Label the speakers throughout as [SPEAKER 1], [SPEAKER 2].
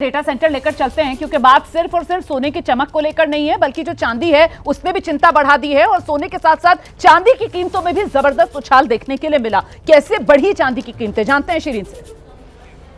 [SPEAKER 1] Data centre लेकर चलते हैं, क्योंकि बात सिर्फ और सिर्फ सोने की चमक को लेकर नहीं है, बल्कि जो चांदी है उसने भी चिंता बढ़ा दी है और सोने के साथ साथ चांदी की कीमतों में भी जबरदस्त उछाल देखने के लिए मिला। कैसे बढ़ी चांदी की कीमतें, जानते हैं शिरीन से।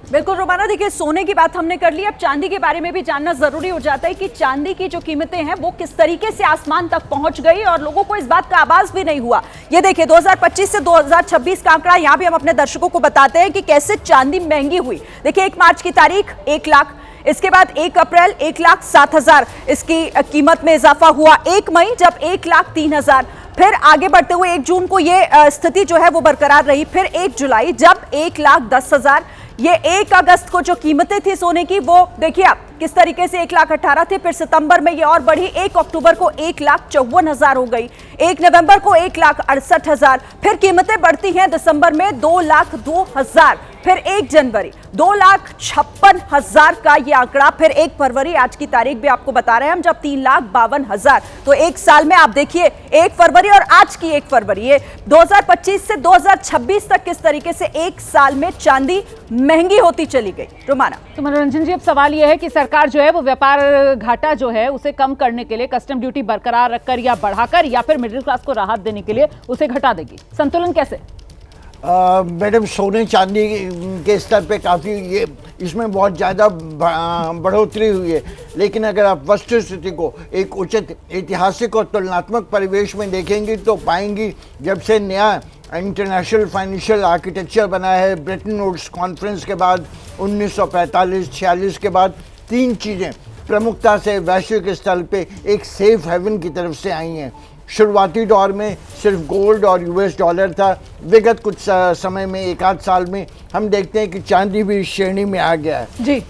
[SPEAKER 2] बिल्कुल रोमाना, देखिए सोने की बात हमने कर ली, अब चांदी के बारे में भी जानना जरूरी हो जाता है कि चांदी की जो कीमतें हैं वो किस तरीके से आसमान तक पहुंच गई और लोगों को इस बात का आभास भी नहीं हुआ। ये देखिए 2025 से 2026 का आंकड़ा यहां भी हम अपने दर्शकों को बताते हैं कि कैसे चांदी महंगी हुई। देखिए 1 मार्च की तारीख 1 लाख, इसके बाद 1 अप्रैल 1,07,000 इसकी कीमत में इजाफा हुआ, 1 मई जब 1,03,000, फिर आगे बढ़ते हुए 1 जून को ये स्थिति जो है वो बरकरार रही, फिर 1 जुलाई जब 1,10,000, ये 1 अगस्त को जो कीमतें थी सोने की वो देखिए आप किस तरीके से 1,18,000 थे, फिर सितंबर में ये और बढ़ी, 1 अक्टूबर को 1,54,000 हो गई, 1 नवंबर को 1,68,000, फिर कीमतें बढ़ती हैं दिसंबर में 2,02,000, फिर 1 जनवरी 2,56,000 का ये आंकड़ा, फिर 1 फरवरी आज की तारीख भी आपको बता रहे हैं हम जब 3,52,000। तो एक साल में आप देखिए 1 फरवरी और आज की 1 फरवरी, ये 2025 से 2026 तक किस तरीके से एक साल में चांदी महंगी होती चली गई। रोमाना,
[SPEAKER 1] तो मनोरंजन जी, अब सवाल यह है कि सरकार जो है वो व्यापार घाटा जो है उसे कम करने के लिए कस्टम ड्यूटी बरकरार रखकर या बढ़ाकर या फिर मिडिल क्लास को राहत देने के लिए उसे घटा देगी। संतुलन कैसे?
[SPEAKER 3] मैडम, सोने चांदी के स्तर पे काफ़ी ये इसमें बहुत ज़्यादा बढ़ोतरी हुई है, लेकिन अगर आप वस्तुस्थिति को एक उचित ऐतिहासिक और तुलनात्मक परिवेश में देखेंगी तो पाएंगी जब से नया इंटरनेशनल फाइनेंशियल आर्किटेक्चर बना है ब्रेटन वुड्स कॉन्फ्रेंस के बाद 1945-46 के बाद, 3 चीज़ें प्रमुखता से वैश्विक स्तर पे एक सेफ हेवन की तरफ से आई हैं। शुरुआती दौर में सिर्फ गोल्ड और यूएस डॉलर था, विगत कुछ समय में 1 आध साल में हम देखते हैं कि चांदी भी इस श्रेणी में आ गया है
[SPEAKER 1] जी।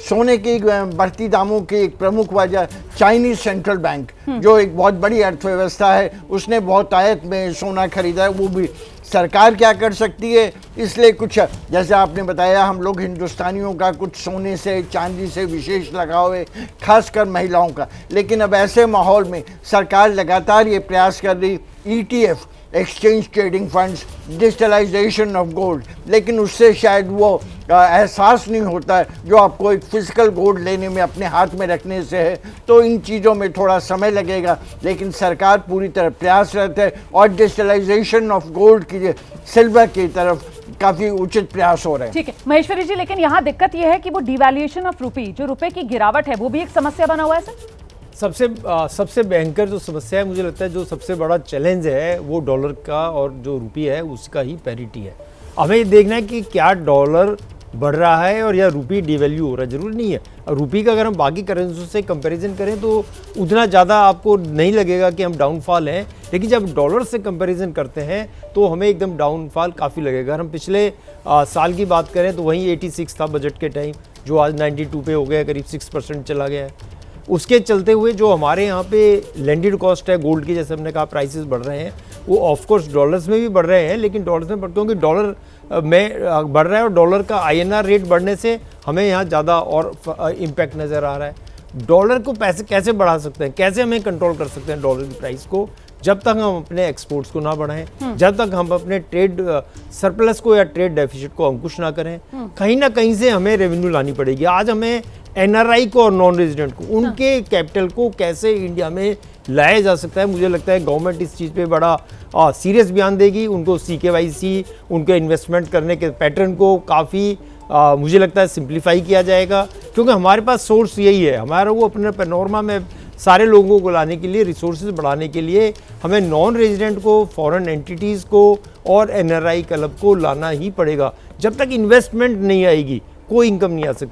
[SPEAKER 3] सोने की बढ़ती दामों की एक प्रमुख वजह चाइनीज सेंट्रल बैंक, जो एक बहुत बड़ी अर्थव्यवस्था है, उसने बहुत आयत में सोना खरीदा है। वो भी सरकार क्या कर सकती है, इसलिए कुछ जैसे आपने बताया हम लोग हिंदुस्तानियों का कुछ सोने से चांदी से विशेष लगाव है, खासकर महिलाओं का। लेकिन अब ऐसे माहौल में सरकार लगातार ये प्रयास कर रही, ETF exchange trading funds, digitalization of gold, लेकिन उससे शायद वो एहसास नहीं होता है जो आपको एक फिजिकल गोल्ड लेने में अपने हाथ में रखने से है। तो इन चीज़ों में थोड़ा समय लगेगा, लेकिन सरकार पूरी तरह प्रयासरत है और डिजिटलाइजेशन ऑफ गोल्ड की सिल्वर की तरफ काफ़ी उचित प्रयास हो रहे हैं।
[SPEAKER 1] ठीक है महेश्वरी जी, लेकिन यहाँ दिक्कत यह है कि वो डिवैल्यूएशन ऑफ रुपी, जो रुपए की गिरावट है, वो भी एक समस्या बना हुआ है सर।
[SPEAKER 4] सबसे भयंकर जो समस्या है, मुझे लगता है जो सबसे बड़ा चैलेंज है वो डॉलर का और जो रुपये है उसका ही पैरिटी है। हमें ये देखना है कि क्या डॉलर बढ़ रहा है और या रुपी डिवैल्यू हो रहा है। जरूरी नहीं है, रुपी का अगर हम बाकी करेंसी से कंपैरिजन करें तो उतना ज़्यादा आपको नहीं लगेगा कि हम डाउनफॉल हैं, लेकिन जब डॉलर से कंपैरिजन करते हैं तो हमें एकदम डाउनफॉल काफ़ी लगेगा। हम पिछले साल की बात करें तो वहीं 86 था बजट के टाइम, जो आज 92 पे हो गया, करीब 6% चला गया है। उसके चलते हुए जो हमारे यहाँ पे लैंडेड कॉस्ट है गोल्ड की, जैसे हमने कहा प्राइसेस बढ़ रहे हैं, वो ऑफकोर्स डॉलर्स में भी बढ़ रहे हैं, लेकिन डॉलर्स में क्योंकि डॉलर में बढ़ रहा है और डॉलर का INR रेट बढ़ने से हमें यहाँ ज़्यादा और इम्पैक्ट नज़र आ रहा है। डॉलर को पैसे कैसे बढ़ा सकते हैं, कैसे हमें कंट्रोल कर सकते हैं डॉलर की प्राइस को, जब तक हम अपने एक्सपोर्ट्स को ना बढ़ाएं, जब तक हम अपने ट्रेड सरप्लस को या ट्रेड डेफिसिट को अंकुश ना करें, कहीं ना कहीं से हमें रेवेन्यू लानी पड़ेगी। आज हमें NRI को और नॉन रेजिडेंट को, उनके कैपिटल को कैसे इंडिया में लाया जा सकता है, मुझे लगता है गवर्नमेंट इस चीज़ पे बड़ा सीरियस बयान देगी। उनको CKYC, उनके इन्वेस्टमेंट करने के पैटर्न को काफ़ी मुझे लगता है सिंप्लीफाई किया जाएगा, क्योंकि हमारे पास सोर्स यही है। हमारा वो अपने पैनोरमा में सारे लोगों को लाने के लिए, रिसोर्सेज बढ़ाने के लिए हमें नॉन रेजिडेंट को, फॉरेन एंटिटीज़ को और NRI क्लब को लाना ही पड़ेगा। जब तक इन्वेस्टमेंट नहीं आएगी कोई इनकम नहीं आ सकती।